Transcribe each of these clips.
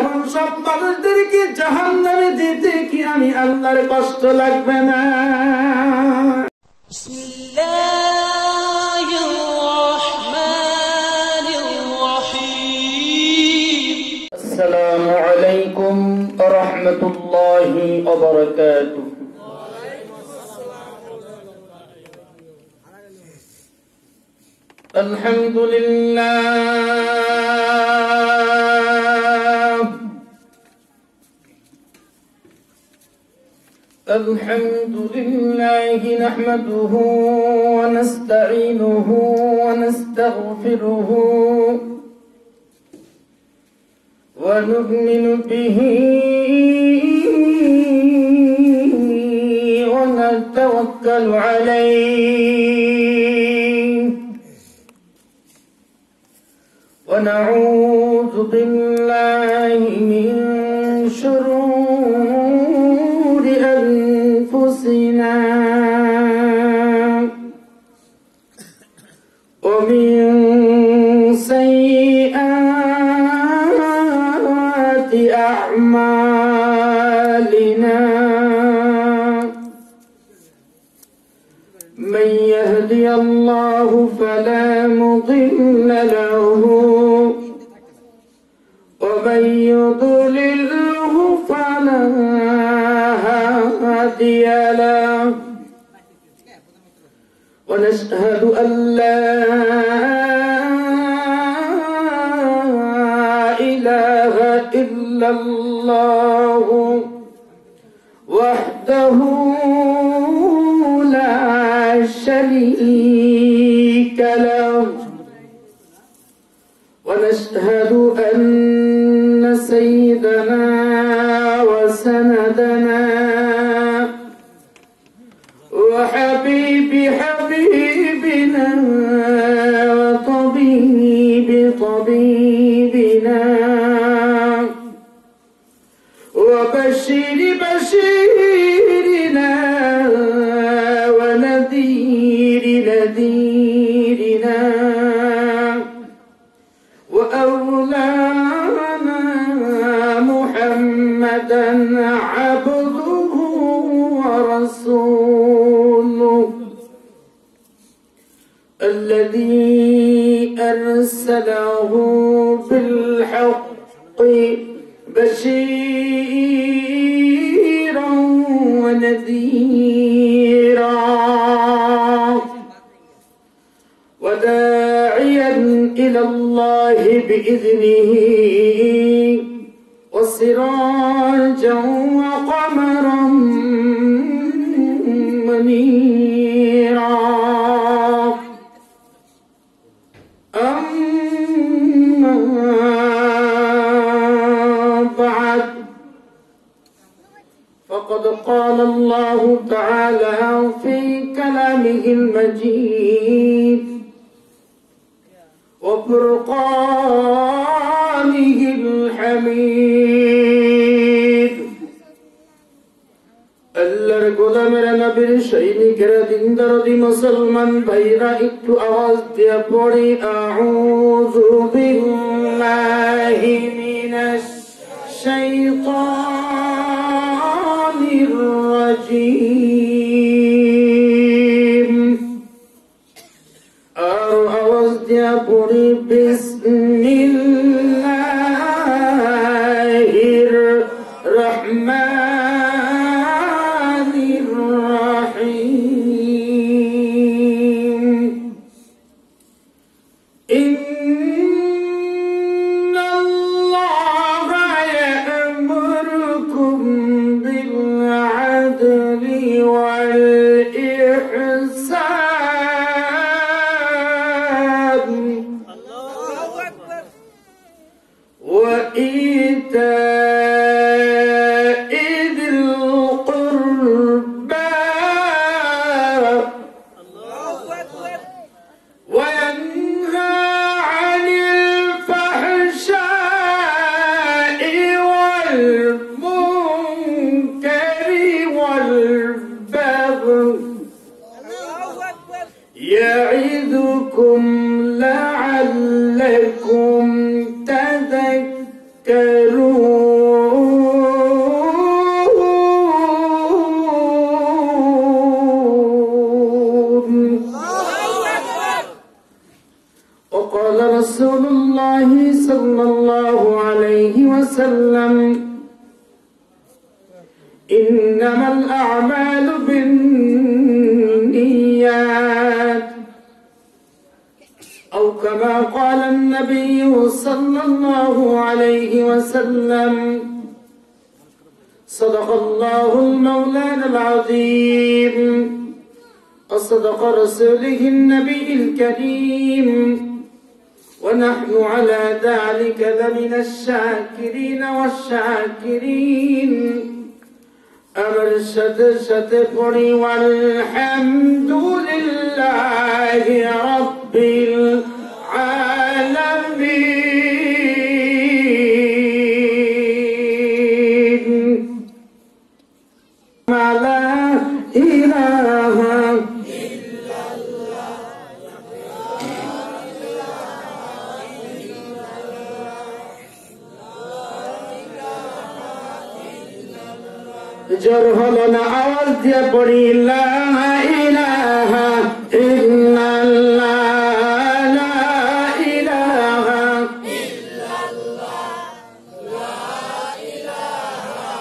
এখন সব মানুষদেরকে জাহান্নামে দিতে কি আমি আল্লাহর কষ্ট লাগবে না? বিসমিল্লাহির রহমানির রহিম। আসসালামু আলাইকুম ওয়া রাহমাতুল্লাহি ওয়া বারাকাতুহু। الحمد لله نحمده ونستعينه ونستغفره ونؤمن به ونتوكل عليه ونعوذ بالله من شرور أنفسنا ومن سيئات أعمالنا من يهدي الله فلا مضل له ومن يضلله فلا هادي له ونشهد أن لا إله إلا الله وحده لا شريك له ونشهد أن سيدنا وسندنا حبيبنا طبيبنا وبشير بشيرنا ونذير نذيرنا وأولانا محمدا عبده ورسوله الذي أرسله بالحق بشيرا ونذيرا وداعيا إلى الله بإذنه وسراجا وقمرا منيرا أما بعد فقد قال الله تعالى في كلامه المجيد وفرقانه الحميد আল্লাহর গোলামেরা নবীর সৈনিকেরা দিনদারদি মুসলমান ভাইরা একটু আওয়াজ দিয়ে পড়ি আউযু বিল্লাহি মিনাশ শাইতানির রাজীম। আর আওয়াজ দিয়ে পড়ি বিসমিল্লাহির রহমানির রহিম। ইন্নাল্লাহা ইয়া'মুরুকুম বিল আদলি ওয়াল ইহসান وإيتاء ذي القربى وينهى عن الفحشاء والمنكر والبغي يعظكم لعلكم تذكرون وقال رسول الله صلى الله عليه وسلم إنما الأعمال بالنيات أو كما قال النبي صلى الله عليه وسلم صدق الله المولانا العظيم وصدق رسوله النبي الكريم ونحن على ذلك لمن الشاكرين والشاكرين আমার সাথে সাথে পড়ি আলহামদুলিল্লাহি রাব্বিল আলামিন লা ইলাহা জোর হলো না, আওয়াজ দিয়ে পড়ি লা ইলাহা ইল্লাল্লাহ লা ইলাহা ইল্লাল্লাহ লা ইলাহা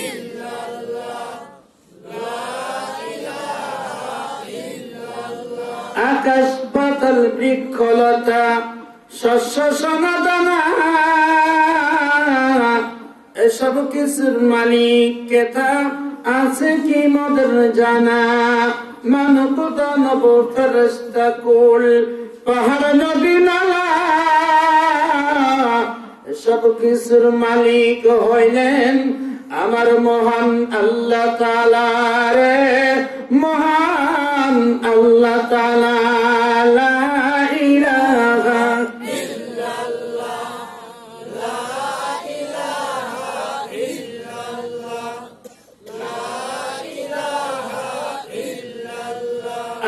ইল্লাল্লাহ লা ইলাহা ইল্লাল্লাহ। আকাশ পাতাল বৃক্ষলতা শস্য সনাতনা এসব কিছুর মালিক কেতা আছে কি মদের জানা মানব দানব ফেরেশতা কুল পাহাড় নদী নালা এসব কিছুর মালিক হইলেন আমার মহান আল্লাহ তাআলা রে মহান আল্লাহ তাআলা লা ইলাহা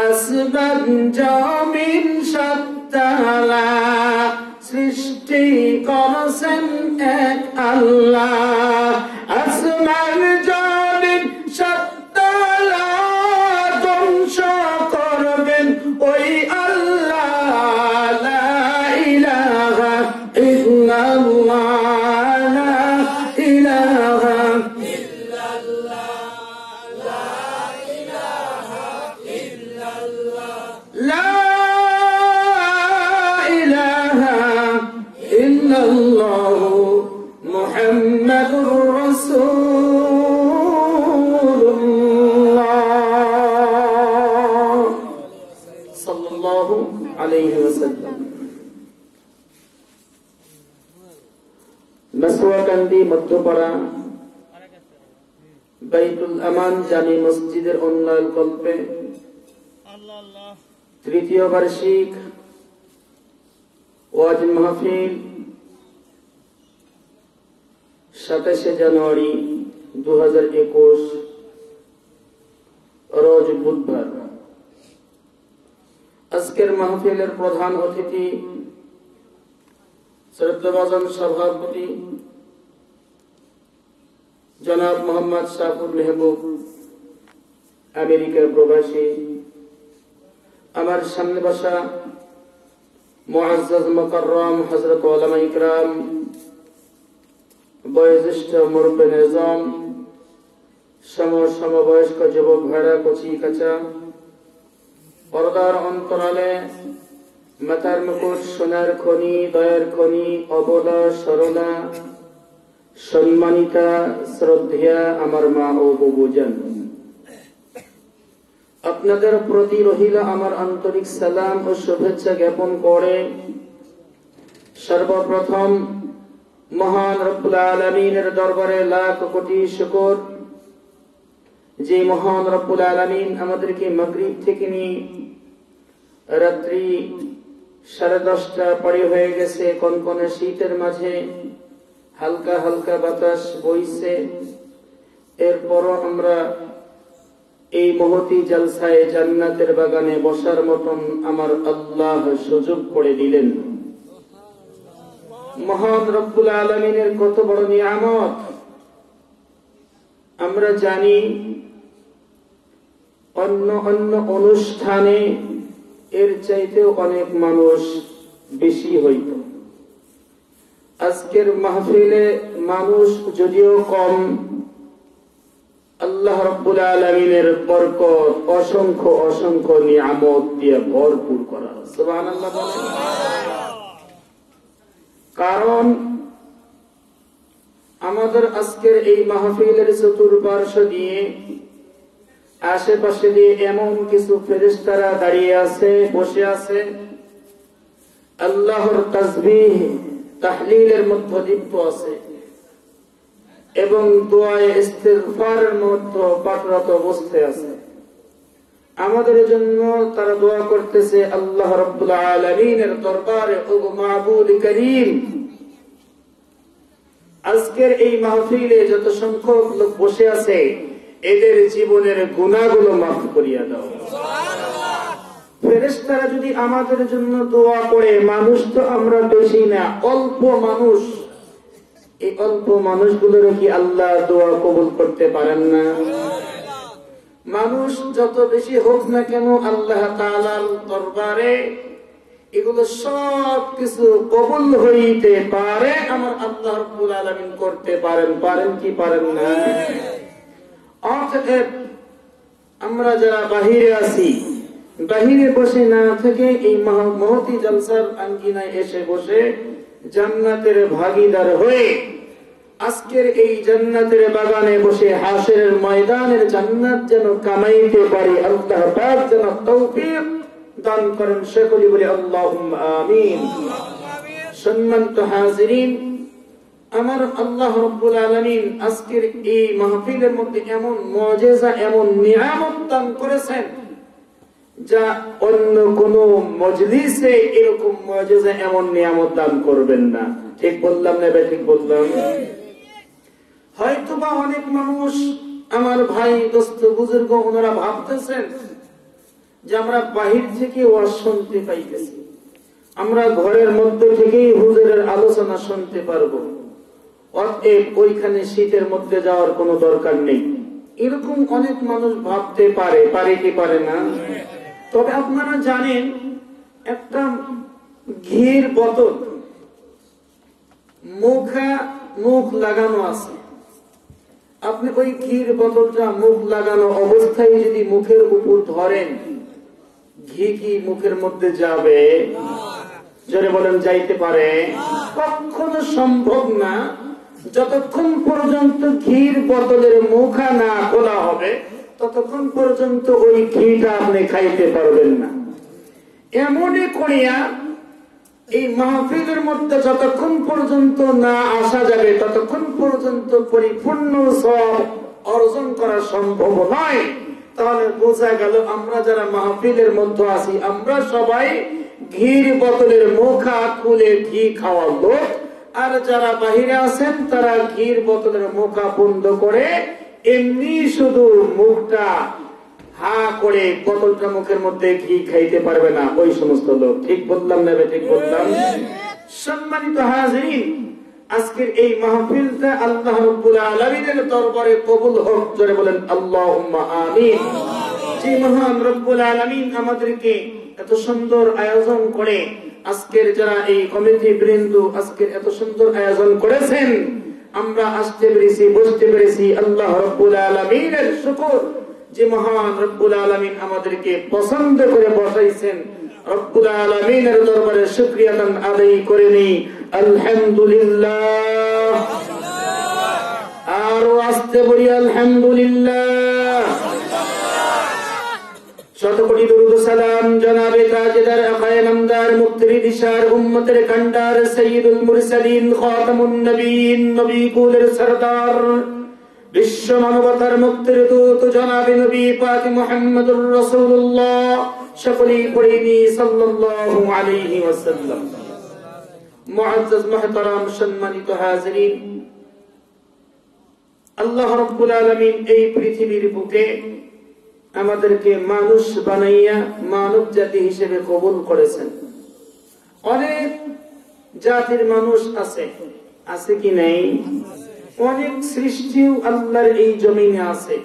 আসমান জমিন সত্তালা সৃষ্টি করছেন এক আল্লাহ আসমান জমিন সত্তালা ধ্বংস করবেন ওই আল্লাহ লা ইলাহা ইল্লাল্লাহ লা ইলাহা لا إله إلا الله محمد رسول الله صلى الله عليه وسلم নসওয়াকান্দি মধ্যপাড়া বাইতুল আমান জামি মসজিদের উন্নয়ন কল্পে তৃতীয় বার্ষিক ওয়াজ মাহফিল 27 জানুয়ারি 2021 রোজ বুধবার। আজকের মাহফিলের প্রধান অতিথি শ্রদ্ধাভাজন সভাপতি জনাব মোহাম্মদ শাফুর মেহবুব আমেরিকার প্রবাসী, আমার সামনে বসা মুআজ্জাজ মুকাররম হযরত উলামা ইকরাম, বয়োজ্যেষ্ঠ মুরব্বি নিজাম, সমবয়স্ক যুবক ভাইরা, কচি কাঁচা, পর্দার অন্তরালে মাথার মুকুট, সোনার খনি, দয়ার খনি, অবলা সরলা সম্মানিতা শ্রদ্ধেয়া আমার মা ও বুবুজান, আপনাদের প্রতি রহিল আমার আন্তরিক সালাম ও শুভেচ্ছা জ্ঞাপন করে সর্বপ্রথম মহান রব্বুল আলামিনের দরবারে লাখ কোটি শুকর, যে মহান রব্বুল আলামিন আমাদেরকে মাগরিব থেকে নিয়ে রাত্রি 10:30 পার হয়ে গেছে, কনকনে শীতের মাঝে হালকা হালকা বাতাস বইছে, এরপরও আমরা এই মহতি জলসায়ে জান্নাতের বাগানে বসার মতন আমার আল্লাহ সুযোগ করে দিলেন। মহান রব্বুল আলামিনের কত বড় নিয়ামত। আমরা জানি অন্য অন্য অনুষ্ঠানে এর চাইতেও অনেক মানুষ বেশি হইত। আজকের মাহফিলে মানুষ যদিও কম, আল্লাহ রাব্বুল আলামিনের বরকত অসংখ্য অসংখ্য নিয়ামত দিয়ে ভরপুর করা। সুবহানাল্লাহ বলেন। কারণ আমাদের আজকের এই মাহফিলের চতুর্পার্শ্ব দিয়ে আশেপাশে দিয়ে এমন কিছু ফেরেশতারা দাঁড়িয়ে আছে, বসে আছে, আল্লাহর তাসবিহ তাহলিলের মধ্যে লিপ্ত আছে এবং দোয়ায়ে ইস্তিগফারের মধ্যে পাঠরত অবস্থায় আছে। আমাদের জন্য তারা দোয়া করতেছে আল্লাহ রাব্বুল আলামিনের দরবারে, ও মাবুদ করিম, আজকের এই মাহফিলে যত সংখ্যক লোক বসে আছে এদের জীবনের গুনাহগুলো মাফ করিয়া দাও। ফেরেশতারা যদি আমাদের জন্য দোয়া করে, মানুষ তো আমরা বেশি না, অল্প মানুষ, এই অল্প মানুষগুলোর কি আল্লাহ দোয়া কবুল করতে পারেন না? মানুষ যত বেশি হোক না কেন আল্লাহ তাআলার দরবারে এগুলো সব কিছু কবুল হইতে পারে, আমার আল্লাহ রাব্বুল আলামিন করতে পারেন। পারেন কি পারেন না? অতএব আমরা যারা বাহিরে আছি, বাহিরে বসে না থেকে এই মহতি জলসার আঙ্গিনায় এসে বসে জান্নাতের ভাগীদার হয়ে আজকের এই জান্নাতের বাগানে বসে হাশরের ময়দানের জান্নাত যেন কামাইতে পারি, আল্লাহ পাক যেন তৌফিক দান করেন। সকলে বলি আল্লাহুম্মা আমিন। সম্মানিত হাজিরিন, আমার আল্লাহ রাব্বুল আলামিন আজকের এই মাহফিলের মধ্যে এমন মুজিজা, এমন নিয়ামত দান করেছেন যা অন্য কোন মজলিসে এরকম মুজিজা, এমন নিয়ামত দান করবেন না। ঠিক বললাম না? ঠিক বললাম। হয়তোবা অনেক মানুষ, আমার ভাই, দোস্ত, বুজুর্গ, ওনারা ভাবতেছেন যে আমরা বাহির থেকে ওয়াজ শুনতে পাইতেছি, আমরা ঘরের মধ্যে থেকেই হুজুরের আলোচনা শুনতে পারবো, অতএব ওইখানে শীতের মধ্যে যাওয়ার কোনো দরকার নেই। এরকম অনেক মানুষ ভাবতে পারে। পারে কি পারে না? তবে আপনারা জানেন, একটা ঘির বোতল মুখ লাগানো আছে, আপনি ওই ঘির বোতলটা মুখ লাগানো অবস্থায় যদি মুখের উপর ধরেন, ঘি কি মুখের মধ্যে যাবে? জোরে বলেন, যাইতে পারে? কখনো সম্ভব না। যতক্ষণ পর্যন্ত ঘির বোতলের মুখা না খোলা হবে ততক্ষণ পর্যন্ত ওই ঘিটা আপনি খাইতে পারবেন না। এমনই করিয়া এই মাহফিলের মধ্যে যতক্ষণ পর্যন্ত না আসা যাবে ততক্ষণ পর্যন্ত পরিপূর্ণ সওয়াব অর্জন করা সম্ভব নয়। তাহলে বোঝা গেল আমরা যারা মাহফিলের মধ্যে আছি আমরা সবাই ঘির বোতলের মুখা খুলে ঘি খাওয়ার লোক, আর যারা বাহিরে আছেন তারা ঘির বোতলের মুখা বন্ধ করে এমনি শুধু মুখটা হা করে বোতলটা মুখের মধ্যে ঘি খাইতে পারবে না, ওই সমস্ত লোক। ঠিক বললাম না? ঠিক বললাম। সম্মানিত হাজিরিন, আজকের এই মাহফিলটা আল্লাহ রাব্বুল আলামিনের দরবারে কবুল হোক। জোরে বলেন আল্লাহুম্মা আমিন। যে মহান রব্বুল আলামিন আমাদেরকে এত সুন্দর আয়োজন করে, আজকের যারা এই কমিটি বৃন্দ আজকের এত সুন্দর আয়োজন করেছেন, আমরা আসতে পেরেছি, বসতে পেরেছি, আল্লাহ রাব্বুল আলামিনের শুকর। যে মহান রব্বুল আলামিন আমাদেরকে পছন্দ করে বসাইছেন, রব্বুল আলামিনের দরবারে শুকরিয়া আদায় করে নেই আলহামদুলিল্লাহ। আর আসতে বলি আলহামদুলিল্লাহ। শতকোটি দরুদ সালাম জনাবে তাজদার আকায়ে নামদার মুক্তি দিশার উম্মতের কান্ডার সাইয়্যিদুল মুরসালিন খাতামুন নবীন, নবী কুলের সরদার, বিশ্ব মানবতার মুক্তির দূত জনাবে নবী পাক মুহাম্মদুর রাসূলুল্লাহ, সকলেই পড়িনি সাল্লাল্লাহু আলাইহি ওয়াসাল্লাম। মুআজ্জাজ মুহতারাম সম্মানিত হাজিরিন, আল্লাহ রাব্বুল আলামিন এই পৃথিবীর বুকে আমাদেরকে মানুষ বানাইয়া মানব জাতি হিসেবে কবুল করেছেন। অনেক জাতির মানুষ আছে, আছে কি নেই? অনেক সৃষ্টিও আল্লাহর এই জমিনে আছে।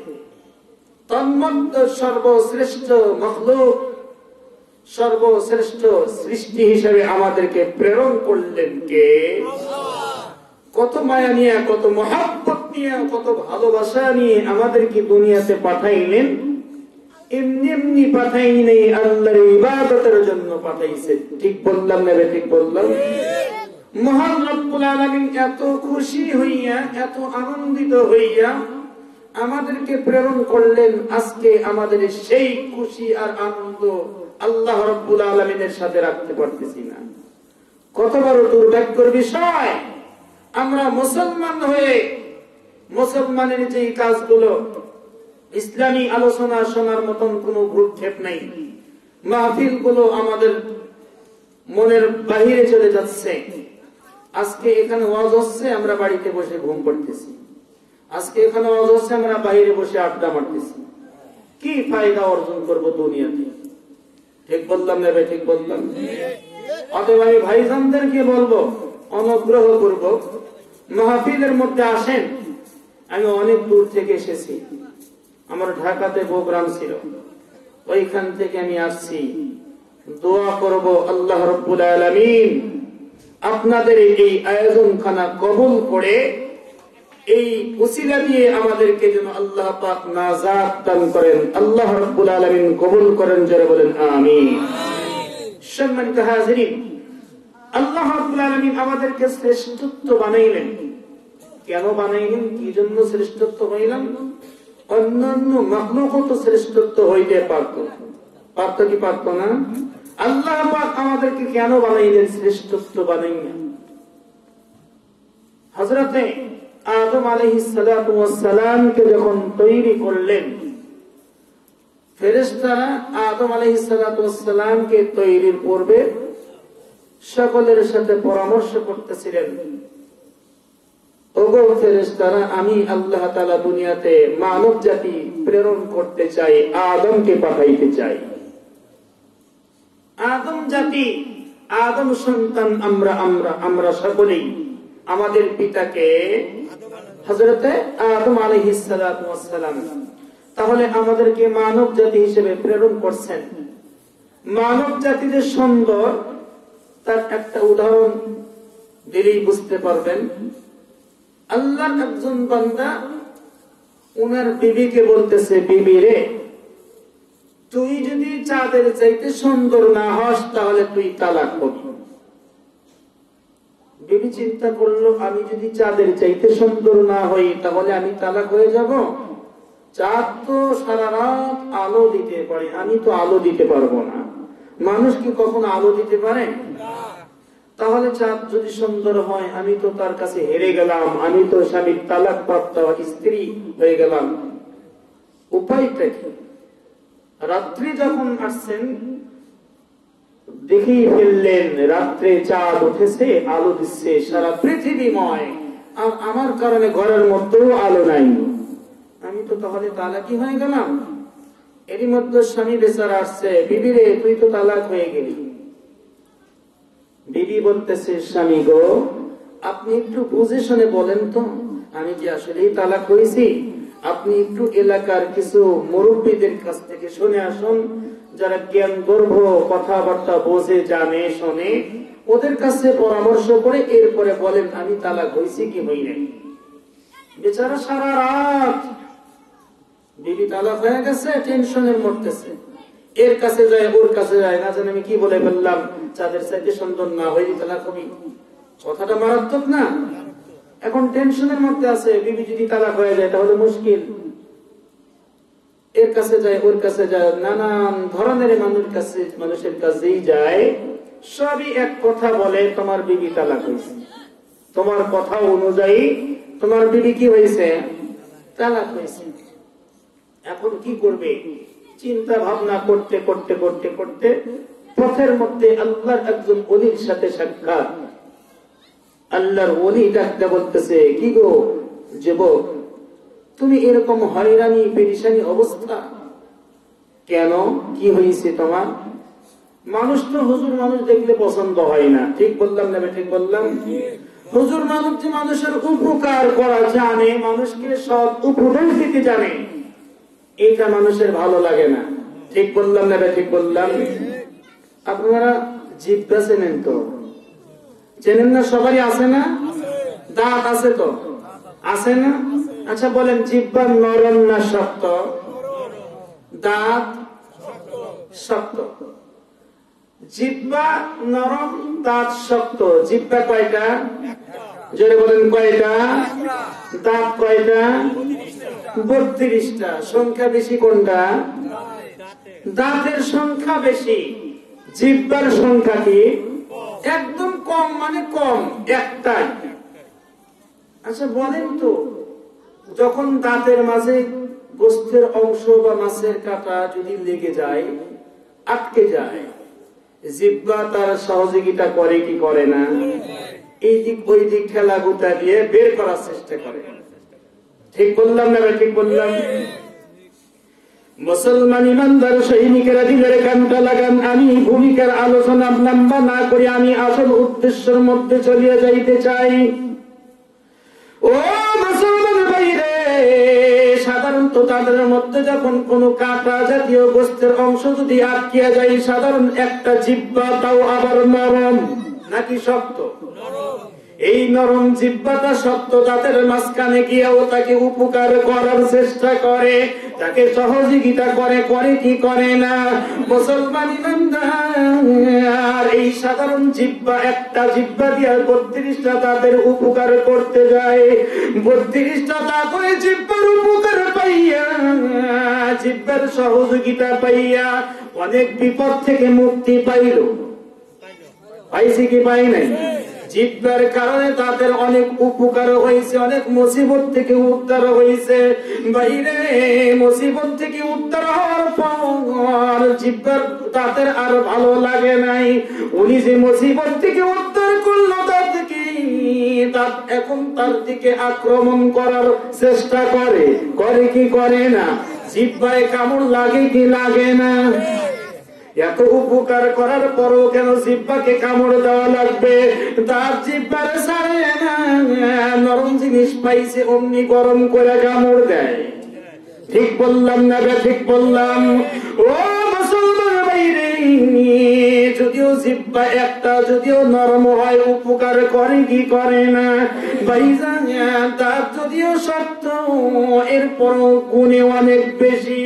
তন্মধ্যে সর্বশ্রেষ্ঠ মখলুক, সর্বশ্রেষ্ঠ সৃষ্টি হিসেবে আমাদেরকে প্রেরণ করলেন কে? কত মায়া নিয়ে, কত মহাব্বত নিয়ে, কত ভালোবাসা নিয়ে আমাদেরকে দুনিয়াতে পাঠাইলেন। এমনি এমনি পাঠাই নেই, আল্লাহর ইবাদতের জন্য পাঠাইছে। ঠিক বললাম না? ঠিক বললাম। মহান রব্বুল আলামিন এত খুশি হইয়া, এত আনন্দিত হইয়া আমাদেরকে প্রেরণ করলেন। আজকে আমাদের সেই খুশি আর আনন্দ আল্লাহ রব্বুল আলামিনের সাথে রাখতে পারতেছি না। কত বড় দুর্ভাগ্যের বিষয়! আমরা মুসলমান হয়ে মুসলমানের যে কাজগুলো, ইসলামী আলোচনা শোনার মতন কোন ভ্রুক্ষেপ নাই। মাহফিল গুলো আমাদের মনের বাহিরে চলে যাচ্ছে। আজকে এখানে ওয়াজ হচ্ছে, আমরা বাড়িতে বসে ঘুম পড়তেছি। আজকে এখানে ওয়াজ হচ্ছে, আমরা বাইরে বসে আড্ডা মারতেছি। কি ফায়দা অর্জন করব দুনিয়াতে? ঠিক বললাম না? ঠিক বললাম। অতএব আমি ভাইজানদেরকে বলবো, অনুগ্রহ করব, মাহফিলের মধ্যে আসেন। আমি অনেক দূর থেকে এসেছি, আমার ঢাকাতে প্রোগ্রাম ছিল, ওইখান থেকে আমি আসছি। দোয়া করব আল্লাহ রাব্বুল আলামিন আপনাদের এই আয়োজনখানা কবুল করে এই ওসিলা দিয়ে আমাদেরকে যেন আল্লাহ পাক নাজাত দান করেন। আল্লাহ রাব্বুল আলামিন কবুল করেন, জোরে বলেন আমিন। সম্মানিত হাজিরিন, আল্লাহ রাব্বুল আলামিন আমাদেরকে শ্রেষ্ঠত্ব বানাইলেন। কেন বানাইলেন? কি জন্য শ্রেষ্ঠত্ব হইলাম? অন্যান্য মাখলুকও তো শ্রেষ্ঠত্ব হইতে পারত, পারত কি পারত না? আল্লাহ পাক আমাদেরকে কেন বানাইলেন? শ্রেষ্ঠত্ব বানাইলেন। হযরতে আদম আলাইহিস সালাতু ওয়াস সালামকে যখন তৈরি করলেন, ফেরেশতারা আদম আলাইহিস সালাতু ওয়াস সালামকে তৈরির পূর্বে সকলের সাথে পরামর্শ করতেছিলেন, ওগো ফেরেশতারা, আমি আল্লাহ তাআলা দুনিয়াতে মানব জাতি প্রেরণ করতে চাই, আদমকে পাঠাইতে চাই। আদম জাতি, আদম সন্তান আমরা আমরা আমরা সকলেই আমাদের পিতাকে হযরতে আদম আলাইহিস সালাতু ওয়াস সালাম, তাহলে আমাদেরকে মানব জাতি হিসেবে প্রেরণ করছেন। মানব জাতি যে সুন্দর, তার একটা উদাহরণ দিলেই বুঝতে পারবেন। আল্লাহর একজন বান্দা ওনার বিবিকে বলতেছে, বিবি রে, তুই যদি চাঁদের চাইতে সুন্দর না হস তাহলে তুই তালাক করবি। বিবি চিন্তা করলো, আমি যদি চাঁদের চাইতে সুন্দর না হই তাহলে আমি তালাক হয়ে যাব? চাঁদ তো সারা রাত আলো দিতে পারে, আমি তো আলো দিতে পারবো না। মানুষ কি কখনো আলো দিতে পারে? তাহলে চাঁদ যদি সুন্দর হয়, আমি তো তার কাছে হেরে গেলাম, আমি তো স্বামীর তালাক প্রাপ্ত স্ত্রী হয়ে গেলাম। উপায়টা কি? রাত্রি যখন আসছেন, দেখেই ফেললেন রাত্রে চাঁদ উঠেছে, আলো দিচ্ছে সারা পৃথিবীময়, আর আমার কারণে ঘরের মধ্যেও আলো নাই, আমি তো তাহলে তালাকি হয়ে গেলাম। এরই মধ্যে স্বামী বেচারা আসছে, বিবি রে, তুই তো তালাক হয়ে গেলি। বিবি বলতেছে, স্বামী গো, আপনি একটু বুঝে শুনে বলেন তো, আমি কি আসলেই তালাক হয়েছি? আপনি একটু এলাকার কিছু মুরব্বীদের কাছ থেকে শুনে আসুন, যারা জ্ঞান গর্ভ, কথাবার্তা বোঝে, জানে, শোনে, ওদের কাছে পরামর্শ করে এরপরে বলেন আমি তালাক হয়েছি কি হই নাই। বেচারা সারা রাত বিবি তালাক হয়ে গেছে, টেনশনের মরতেছে। এর কাছে যায়, ওর কাছে যায়, না জানি আমি কি বলে ফেললাম, চাঁদের চাইতে সুন্দর না হইলে তালাক হবি। কথাটা মারাত্মক না? এখন টেনশনের মধ্যে আছে, বিবি যদি তালাক হয়ে যায় তাহলে মুশকিল। এর কাছে যায়, ওর কাছে যায়, নানান ধরনের মানুষের কাছেই যায়, সবই এক কথা বলে, তোমার বিবি তালাক হয়েছে। তোমার কথা অনুযায়ী তোমার বিবি কি হয়েছে? তালাক হয়েছে। এখন কি করবে? চিন্তা ভাবনা করতে করতে করতে করতে পথের মধ্যে আল্লাহর একজন ওলির সাথে সাক্ষাৎ। আল্লাহর ওলি ডাকতে বলতেছে, কি গো যুবক, তুমি এরকম হয়রানি পেরেশানি অবস্থা কেন? কি হয়েছে তোমার? মানুষ তো হুজুর মানুষ দেখলে পছন্দ হয় না, ঠিক বললাম না? ঠিক বললাম? হুজুর মানুষ যে মানুষের উপকার করা জানে, মানুষকে সৎ উপদেশ দিতে জানে, এটা মানুষের ভালো লাগে না, ঠিক বললাম না? ঠিক বললাম? আপনারা জিহ্বা চেনেন তো? চেনেন না? সবারই আছে না? দাঁত আছে তো? আছে না? আচ্ছা বলেন, জিহ্বা নরম না শক্ত? দাঁত শক্ত। জিহ্বা নরম, দাঁত শক্ত। জিহ্বা কয়টা? জোরে বলেন, কয়টা? দাঁত কয়টা? 32টা। সংখ্যা বেশি কোনটা? দাঁতের সংখ্যা বেশি, জিহ্বার সংখ্যা কি? একদম কম, মানে কম, একটাই। আচ্ছা বলেন তো, যখন দাঁতের মাঝে গোস্তের অংশ বা মাছের কাঁটা যদি লেগে যায়, আটকে যায়, জিহ্বা তার সহযোগিতা করে কি করে না? এই দিক ওই দিক ঠেলা গুতা দিয়ে বের করার চেষ্টা করে, ঠিক বললাম না? ঠিক বললাম? মুসলমান ইমানদার সৈনিকেরা দিলের কানটা লাগান। আমি ভূমিকার আলোচনা লম্বা না করে আমি আসল উদ্দেশ্যের মধ্যে চলিয়ে যাইতে চাই। ও মুসলমান ভাইরে, সাধারণত তাদের মধ্যে যখন কোন কাঁটা জাতীয় গোস্তের অংশ যদি আটকিয়া যায়, সাধারণ একটা জিহ্বা, তাও আবার নরম নাকি শক্ত? এই নরম জিহ্বাটা শক্ত দাঁতের মাঝখানে গিয়েও তাকে উপকার করার চেষ্টা করে, তাকে সহযোগিতা করে, করে কি করে না? মুসলমান ইমানদার এই সাধারণ জিহ্বা, একটা জিহ্বা দিয়ে 32টা দাঁতের উপকার করতে যায়। 32টা দাঁত ওই জিহ্বার উপকার পাইয়া, জিহ্বার সহযোগিতা পাইয়া অনেক বিপদ থেকে মুক্তি পাইল। পাইছি কি পাই নাই? জিহ্বার কারণে তাদের অনেক উপকার হয়েছে, অনেক মুসিবত থেকে উদ্ধার হয়েছে। বাইরে মুসিবত থেকে উদ্ধার হওয়ার পর জিহ্বার তাদের আর ভালো লাগে নাই। উনি যে মুসিবত থেকে উদ্ধার করলো, তাদেরকে এখন তার দিকে আক্রমণ করার চেষ্টা করে, করে কি করে না? জিহ্বায় কামড় লাগে কি লাগে না? এত উপকার করার পরও কেন জিহ্বাকে কামড় দেওয়া লাগবে? তার জিহ্বার ছাড়ে না, নরম জিনিস পাইছে অমনি গরম করে কামড় দেয়, ঠিক বললাম না? ঠিক বললাম? ও মুসলমান ভাইরে, যদিও জিহ্বা একটা, যদিও নরম হয়, উপকার করে কি করে না? ভাইজান, তার যদিও শক্ত, এরপরও গুণে অনেক বেশি,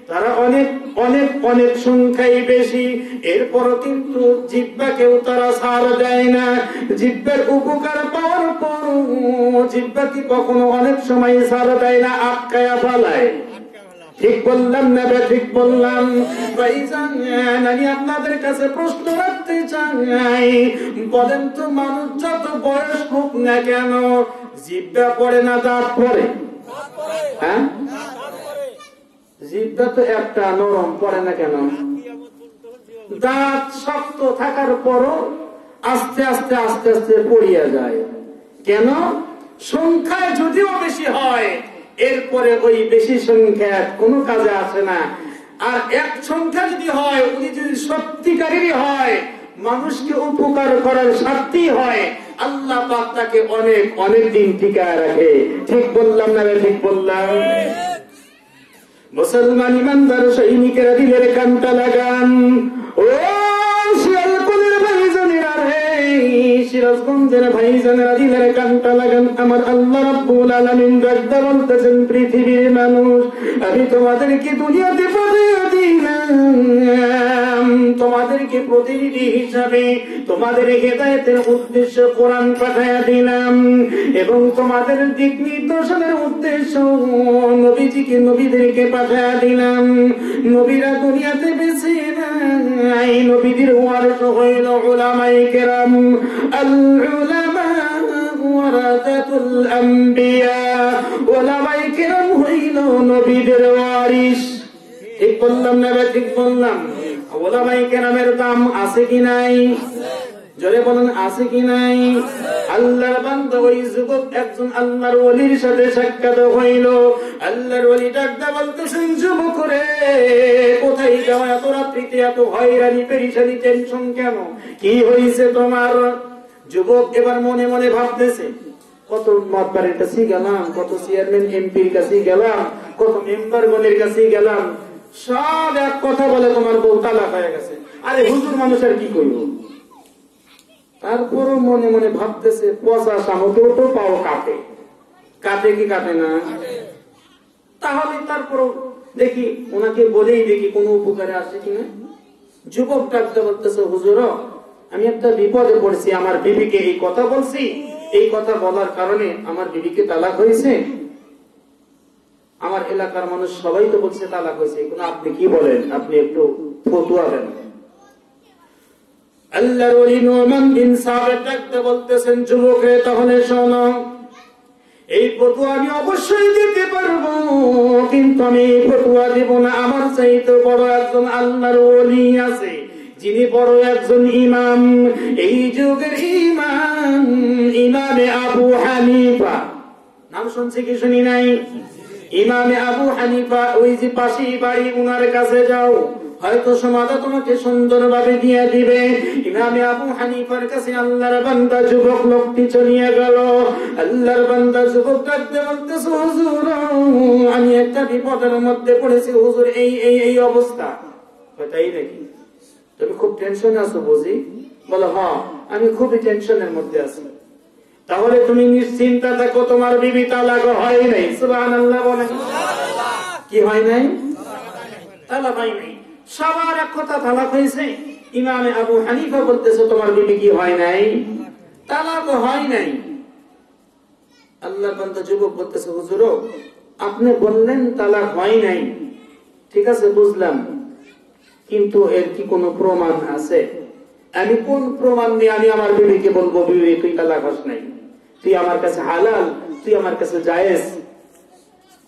তারা অনেক অনেক অনেক সংখ্যাই বেশি, এরপরও কিন্তু জিহ্বাকেও তারা ছাড় দেয় না। জিহ্বার উপকার পাওয়ার পর জিহ্বা কি কখনো অনেক সময় ছাড় দেয় না, আটকায়া পালায়, ঠিক বললাম না? ঠিক বললাম? ভাইজান, আমি আপনাদের কাছে প্রশ্ন রাখতে চাই, বলেন তো, মানুষ যত বয়স হোক না কেন, জিহ্বা পড়ে না দাঁত পড়ে? হ্যাঁ, জিহ্বা তো একটা, নরম, পড়ে না কেন? দাঁত শক্ত থাকার পরও আস্তে আস্তে আস্তে আস্তে পড়িয়া যায় কেন? সংখ্যায় যদিও বেশি হয়, এরপরে ওই বেশি সংখ্যা কোনো কাজে আসে না। আর এক সংখ্যা যদি হয়, উনি যদি সত্যিকারেরই হয়, মানুষকে উপকার করার স্বার্থী হয়, আল্লাহ পাক তাকে অনেক অনেক দিন টিকায় রাখে, ঠিক বললাম না? ঠিক বললাম? মুসলমান ইমানদার সৈনিকেরা দিলের কানটা লাগান। ও শিয়ালকোটের ভাইজানেরা রে, সিরাজগঞ্জের ভাইজানেরা দিলের কানটা লাগান। আমার আল্লাহ রাব্বুল আলামিন রাখতে বলতেছেন, পৃথিবীর মানুষ, আমি তোমাদেরকে দুনিয়াতে পাঠিয়ে দিলাম, তোমাদেরকে প্রতিনিধি হিসাবে তোমাদের হেদায়েতের উদ্দেশ্য কোরআন পাঠাইয়া দিলাম, এবং তোমাদের দিক নির্দেশনের উদ্দেশ্য নবীজিকে, নবীদেরকে পাঠাইয়া দিলাম। নবীরা দুনিয়াতে বেঁচে নাই, নবীদের ওয়ারিস হইল উলামায়ে কেরাম। আল উলামা ওয়ারাসাতুল আম্বিয়া, উলামায়ে কেরাম হইল নবীদের ওয়ারিস, ঠিক বললাম না? ঠিক বললাম? উলামায়ে কেরামের দাম আছে কি নাই? জোরে বলেন, আছে কি নাই? আল্লাহর বান্দা ওই যুবক একজন আল্লাহর ওলির সাথে সাক্ষাৎ হইল। আল্লাহর ওলি ডাকতে বলতেছেন, যুবক রে, কোথায় যাওয়া এত রাত্রিতে, এত হয়রানি পেরেশানি, টেনশন কেন, কি হয়েছে তোমার? যুবক এবার মনে মনে ভাবতেছে, কত মাতবারের কাছে গেলাম, কত চেয়ারম্যান এমপির কাছে গেলাম, কত মেম্বারগণের কাছে গেলাম, সব এক কথা বলে তোমার বউ তালাক হয়ে গেছে। আরে হুজুর মানুষ আর কি করবো? তারপরও মনে মনে ভাবতেছে, পচা শামুকেও তো পাও কাটে, কাটে কি কাটে না? তাহলে তারপরও দেখি ওনাকে বলেই দেখি কোনো উপকারে আসে কিনা। যুবক ডাকতে বলতেছে, হুজুর আমি একটা বিপদে পড়েছি, আমার বিবিকে এই কথা বলছি, এই কথা বলার কারণে আমার বিবিকে তালাক হয়েছে, আমার এলাকার মানুষ সবাই তো বলছে তালাক হয়েছে, আপনি কি বলেন, আপনি একটু ফতোয়া দেন। আল্লাহর ওলি নোমান বিন সাবিত ডাকতে বলতেছেন, যুবকরে তাহলে শোনো, এই ফতোয়া আমি অবশ্যই দিতে পারবো, কিন্তু আমি এই ফতোয়া দেব না। আমার চাইতে বড় একজন আল্লাহর ওলি আছে, যিনি বড় একজন ইমাম, এই যুগের ইমাম, ইমামে আবু হানিফা। নাম শুনছি কি শুনি নাই? ইমামে আবু হানিফা, ওই যে পাশেই বাড়ি, উনার কাছে যাও, হয়তো সমাধা তোমাকে সুন্দরভাবে দিয়ে দিবে। ইমামে আবু হানিফার কাছে আল্লাহর বান্দা যুবক লোকটি চলিয়ে গেল। আল্লাহর বান্দা যুবক ডাকতে বলতেছে, হুজুর আমি একটা বিপদের মধ্যে পড়েছি, হুজুর এই এই এই অবস্থা। তাই নাকি? তুমি খুব টেনশনে আছো বুঝি? বলো, হ্যাঁ আমি খুবই টেনশনের মধ্যে আছি। তাহলে তুমি নিশ্চিন্তা থাকো, তোমার বিবি তালাক হয় নাই। সুবহানাল্লাহ বলেন। কি হয় নাই? তালাক হয় নাই। সবার এক কথা, তালাক হয়েছে। ইমামে আবু হানিফা বলতেছে, তোমার বিবি কি হয় নাই? তালাক হয় নাই। আল্লাহর বান্দা যুবক বলতেছে, হুজুর আপনি বললেন তালাক হয় নাই, ঠিক আছে বুঝলাম, কিন্তু এর কি কোনো প্রমাণ আছে? আমি কোন প্রমাণ নিয়ে আমি আমার বিবিকে বলবো, বিবি তুই তালাক হস নাই, তুই আমার কাছে হালাল, তুই আমার কাছে জায়েজ,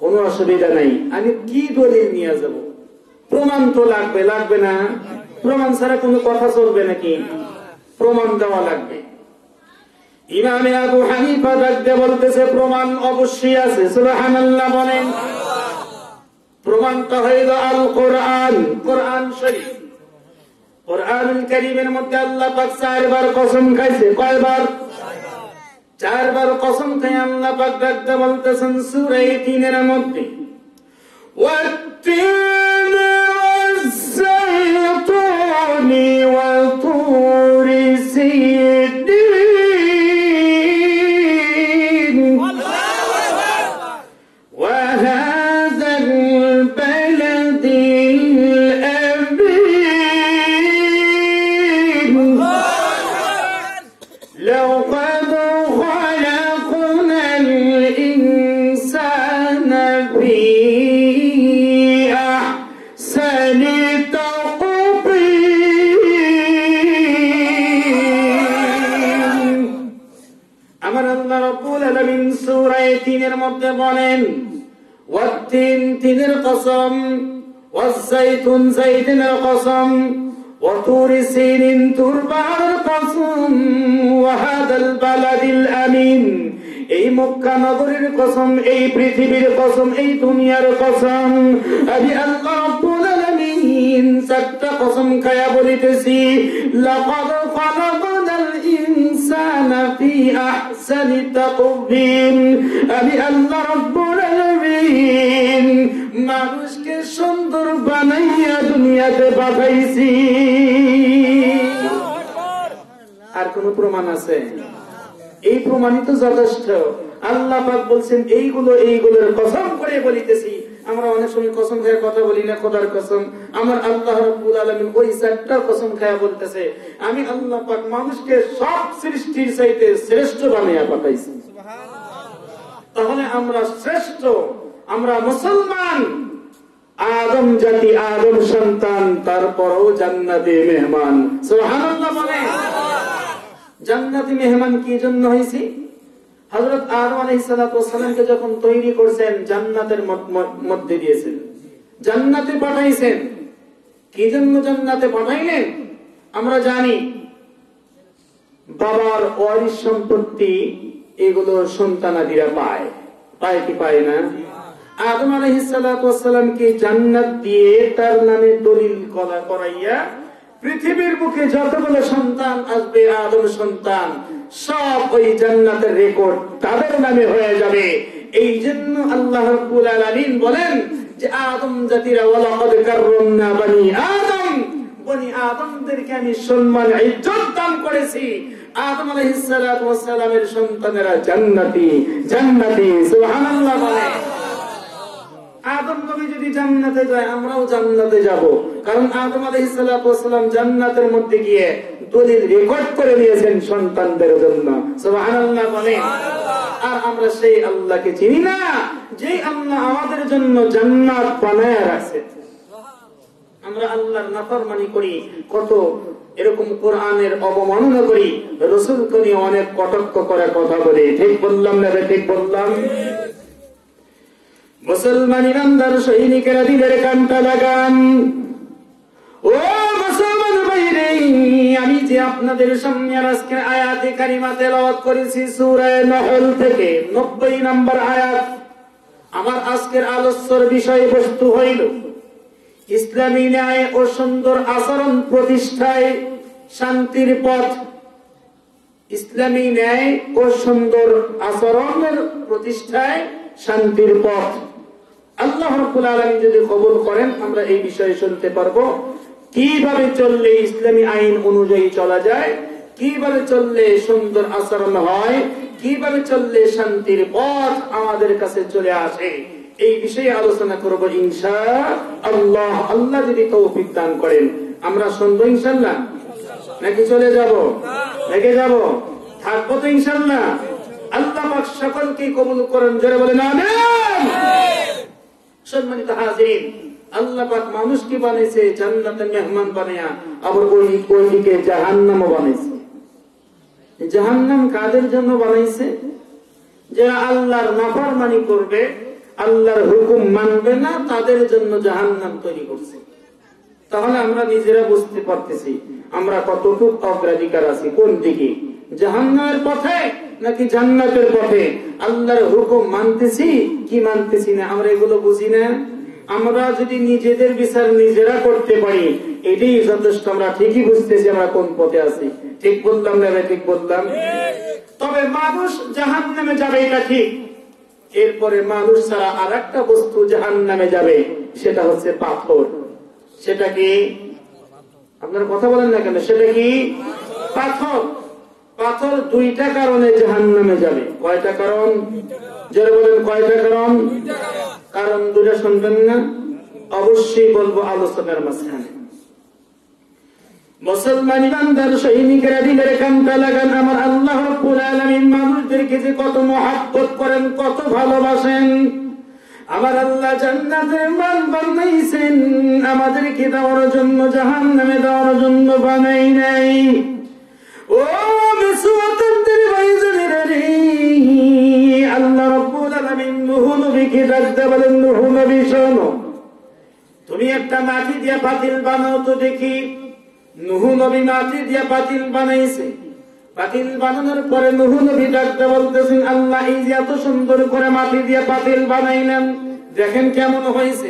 কোনো অসুবিধা নাই, আমি কি দলিল নিয়ে যাব? প্রমাণ তো লাগবে, লাগবে না? প্রমাণ ছাড়া কোনো কথা চলবে নাকি? প্রমাণ দেওয়া লাগবে। ইমামে আবু হানিফা ডাকতে বলতেছে, প্রমাণ অবশ্যই আছে। সুবহানাল্লাহ বলেন। প্রমাণটা হইল আল কোরআন, কোরআন শরীফ। কোরআনুল কারীমের মধ্যে আল্লাহ পাক 4 বার কসম খাইছে। কয়বার? 4 বার কসম খায় আল্লাহ পাক ডাকতে বলতেছেন সূরা 3 এর মধ্যে, ওয়াত-তিন ওয়াজ-যায়তুনি ওয়া তুরি সিদ্দিন ওয়া হাযাল বালাদিল আমিন লাকাদ খালাকনাল ইনসানা ফি আহসানি তাকবীর। আমার আল্লাহ রাব্বুল আলামিন সূরা 3 এর মধ্যে বলেন, ওয়াত-তিন, তিনের কসম, ওয়াজ-যায়তুন, যায়তুনের কসম, ওয়া তুরি সিনিন, তুর পাহাড়ের কসম, ওয়া হাদাল বালাদিল আমিন, এই মক্কা নগরীর কসম, এই পৃথিবীর কসম, এই দুনিয়ার কসম। আমি আল্লাহ রাব্বুল আলামিন 4টা কসম খায়া বলিতেছি, লাকাদ খালাকনাল ইনসানা ফি আহসানি তাকবীর। আমি আল্লাহ রাব্বুল আলামিন মানুষকে সুন্দর বানাইয়া দুনিয়াতে পাঠাইছি। আর কোন প্রমাণ আছে? এই প্রমাণিত যথেষ্ট। আল্লাহ পাক বলছেন, এইগুলোর কসম করে বলিতেছি। আমরা অনেক সময় কসম খেয়ে কথা বলি না, খোদার কসম। আমার আল্লাহ রাব্বুল আলামিন ওই 4টা কসম খেয়ে বলতেছে, আমি আল্লাহ পাক মানুষকে সব সৃষ্টির চাইতে শ্রেষ্ঠ বানাইয়া পাঠাইছি। তাহলে আমরা শ্রেষ্ঠ, আমরা মুসলমান, আদম জাতি, আদম সন্তান, তারপরও জান্নাতে মেহমান। সুবহানাল্লাহ বলেন। জান্নাতি মেহমান কি জন্য হয়েছি? হযরত আদম আলাইহিস সালামকে যখন তৈরি করছেন, জান্নাতের মধ্যে দিয়েছেন, জান্নাতে পাঠাইছেন। কি জন্য জান্নাতে পাঠাইলেন আমরা জানি। বাবার ওয়ারিশ সম্পত্তি এগুলো সন্তানাদিরা পায় কি পায় না? আদম আলাইহিস সালাতু ওয়াস সালামকে জান্নাত দিয়ে তার নামে দলিল করাইয়া পৃথিবীর বুকে যতগুলো সন্তান আসবে, আদম সন্তান, সব ওই জান্নাতের রেকর্ড তাদের নামে হয়ে যাবে। এই জন্য আল্লাহ রাব্বুল আলামিন বলেন যে আদম জাতিরা ওয়ালাকাদ কাররামনা বনি আদম, বনি আদমদেরকে আমি সম্মান ইজ্জত দান করেছি। আদম আলাইহিস সালাতু ওয়াস সালামের সন্তানেরা জান্নাতি সুবহানাল্লাহ বলে। আদম নবী যদি জান্নাতে যায়, আমরাও জান্নাতে যাব, কারণ আদম আলাইহিস সালাতু ওয়াস সালাম জান্নাতের মধ্যে গিয়ে দলিল রেকর্ড করে নিয়েছেন সন্তানদের জন্য। সুবহানাল্লাহ বলে। আর আমরা সেই আল্লাহকে চিনি না, যে আল্লাহ আমাদের জন্য জান্নাত বানায়া রাখছে। আমরা আল্লাহর নাফরমানি করি, কত এরকম কোরআনের অবমাননা করি, রাসূলকে নিয়ে অনেক কটাক্ষ করে কথা বলি। ঠিক বললাম না? ঠিক বললাম। মুসলমান ইমানদার সৈনিকেরা দিলের কানটা লাগান। ও মুসলমান ভাইরে, আমি যে আপনাদের সামনে আজকের আয়াতে কারিমা তেলাওয়াত করেছি সূরা নাহল থেকে 90 নম্বর আয়াত। আমার আজকের আলোচ্যের বিষয়বস্তু হইল ইসলামী ন্যায় ও সুন্দর আচরণ প্রতিষ্ঠায় শান্তির পথ। ইসলামী ন্যায় ও সুন্দর আচরণের প্রতিষ্ঠায় শান্তির পথ। আল্লাহ রাব্বুল আলামিন যদি কবুল করেন, আমরা এই বিষয়ে শুনতে পারবো কিভাবে চললে ইসলামী আইন অনুযায়ী চলা যায়, কিভাবে চললে সুন্দর আচরণ হয়, কিভাবে চললে শান্তির পথ আমাদের কাছে চলে আসে। এই বিষয়ে আলোচনা করব ইনশাআল্লাহ। আল্লাহ যদি তৌফিক দান করেন। আমরা শুনবো ইনশাআল্লাহ, নাকি চলে যাব? রেখে যাব? থাকবো তো ইনশাআল্লাহ। আল্লাহ পাক সকলকে কবুল করেন, জোরে বলেন আমিন। সম্মানিত হাজিরিন, আল্লাহ পাক মানুষকে বানাইছে জান্নাতের মেহমান বানায়া, আবার ওইদিকে জাহান্নামও বানাইছে। জাহান্নাম কাদের জন্য বানাইছে? যারা আল্লাহর নাফরমানি করবে, আল্লাহর হুকুম মানবে না, তাদের জন্য জাহান্নাম তৈরি করছে। তাহলে আমরা নিজেরা বুঝতে পারতেছি আমরা কতটুকু অগ্রাধিকার আছি, কোন দিকে, জাহান্নামের পথে নাকি জান্নাতের পথে। আল্লাহর হুকুম মানতেছি কি মানতেছি না, আমরা এগুলো বুঝি না। আমরা যদি নিজেদের বিচার নিজেরা করতে পারি, এটাই যথেষ্ট। আমরা ঠিকই বুঝতেছি আমরা কোন পথে আছি। ঠিক বললাম না? ঠিক বললাম। তবে মানুষ জাহান্নামে যাবে, এটা ঠিক। এরপরে মানুষ ছাড়া আর একটা বস্তু জাহান্নামে যাবে, সেটা হচ্ছে পাথর। সেটা কি? আপনারা কথা বলেন না কেন? সেটা কি? পাথর। পাথর দুইটা কারণে জাহান্নামে যাবে। কয়টা কারণ? যারা বলেন কয়টা কারণ? কারণ দুটা শুনবেন না? অবশ্যই বলবো আলোচনার মাঝখানে। মুসলমান ইমানদার সৈনিকেরা দিলের কানটা লাগান। আমার আল্লাহ রাব্বুল আলামিন মানুষদেরকে যে কত মহব্বত করেন, কত ভালোবাসেন। আমার আল্লাহ জান্নাতের মান বানাইছেন, আমাদেরকে দেওয়ার জন্য, জাহান্নামে দেওয়ার জন্য বানাই নাই। ও মেসওয়াতের ভাইজানেরা রে, আল্লাহ রাব্বুল আলামিন নূহ নবীকে ডাকতে বলেন, নূহ নবী শোনো, তুমি একটা মাটি দিয়া পাতিল বানাও তো দেখি। নূহ নবী মাটি দিয়া পাতিল বানাইছে। পাতিল বানানোর পরে নূহ নবী ডাকতে বলতেছেন, আল্লাহ এই যে এত সুন্দর করে মাটি দিয়া পাতিল বানাইলেন, দেখেন কেমন হয়েছে।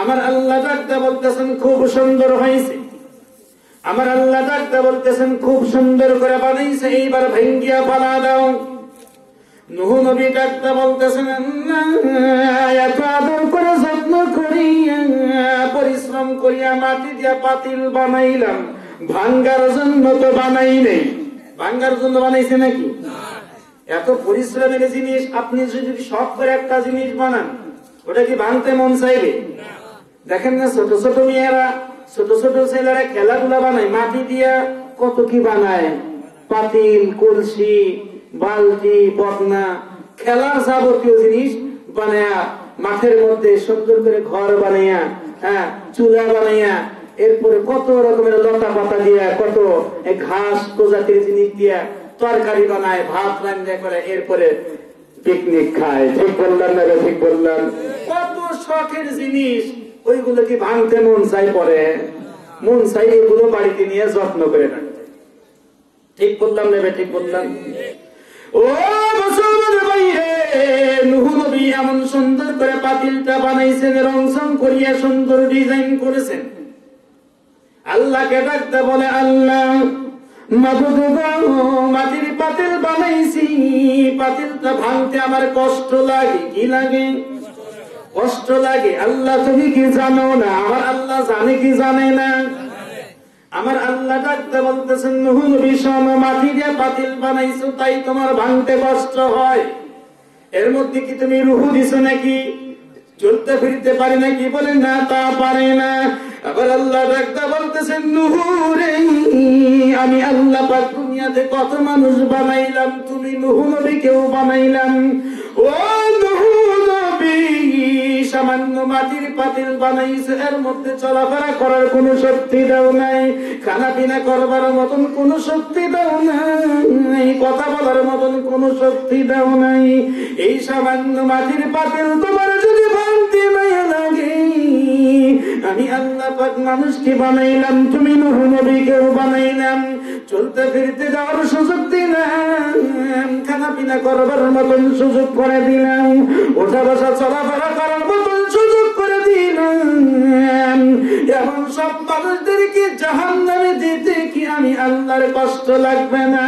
আমার আল্লাহ ডাকতে বলতেছেন, খুব সুন্দর হয়েছে। আমার আল্লাহ ডাকতে বলতেছেন, খুব সুন্দর করে বানাইছে, এইবার ভাঙ্গিয়া বানা দাও। নূহ নবী ডাকতে বলতেছেন, এত আদর করে যত্ন করিয়া পরিশ্রম করিয়া মাটি দিয়া পাতিল বানাইলাম, ভাঙ্গার জন্য তো বানাই নেই। ভাঙ্গার জন্য বানাইছে নাকি? এত পরিশ্রমের জিনিস আপনি যদি শখ করে একটা জিনিস বানান, ওটা কি ভাঙতে মন চাইবে? দেখেন না ছোট ছোট মেয়েরা, ছোট ছোট ছেলেরা খেলাধুলা বানায় মাটি দিয়া, কত কি বানায়, পাতিল, কলসি, বালতি, বদনা, খেলার যাবতীয় জিনিস বানায়া মাঠের মধ্যে সুন্দর করে ঘর বানাইয়া, চুলা বানাইয়া, এরপরে কত রকমের লতা পাতা দিয়া, কত ঘাস প্রজাতির জিনিস দিয়া তরকারি বানায়, ভাত রান্না করে, এরপরে পিকনিক খায়। ঠিক বললাম না? ঠিক বললাম। কত শখের জিনিস, ওইগুলো কি ভাঙতে মন চাই? পরে মন চাই এগুলো বাড়িতে নিয়ে যত্ন করে রাখতে। ঠিক বললাম নেবে? ঠিক বললাম? ও মুসলমানের ভাইরে, নূহ নবী এমন সুন্দর করে পাতিলটা বানাইছেন, রংসং করিয়া সুন্দর ডিজাইন করেছেন। আল্লাহকে ডাকতে বলে, আল্লাহ মাবুদ গো, মাটির পাতিল বানাইছি, পাতিলটা ভাঙতে আমার কষ্ট লাগে। কি লাগে? কষ্ট লাগে। আল্লাহ তুমি কি জানো না? আমার আল্লাহ জানে কি জানে না? আমার আল্লাহ ডাকতে বলতেছেন, নূহ নবী শোনো, মাটি দিয়ে পাতিল বানাইছো তাই তোমার ভাঙতে কষ্ট হয়। এর মধ্যে কি তুমি রূহ দিছো নাকি? চলতে ফিরতে পারে নাকি? বলে না, তা পারে না। আবার আল্লাহ ডাকতে বলতেছেন, নূহ রে, আমি আল্লাহ পাক দুনিয়াতে কত মানুষ বানাইলাম, তুমি নূহ নবীকেও বানাইলাম। ও নূহ নবী, সামান্য মাটির পাতিল বানাইছে, এর মধ্যে চলাফেরা করার কোন শক্তি দাও নাই, খানা পিনা করবার মতন কোন শক্তি দাও নাই, কথা বলার মতন কোন শক্তি দাও নাই। এই সামান্য মাটির পাতিল তোমার যদি ভাঙতে মায়া লাগে, আমি আল্লাহ পাক মানুষকে বানাইলাম, তুমি নূহ নবীকেও বানাইলাম, চলতে ফিরতে যাওয়ার সুযোগ দিলাম, খানা পিনা করবার মতন সুযোগ করে দিলাম, ওঠা বসা চলাফেরা করার মতন সুযোগ করে দিলাম। এমন সব মানুষদেরকে জাহান্নামে দিতে কি আমি আল্লাহর কষ্ট লাগবে না?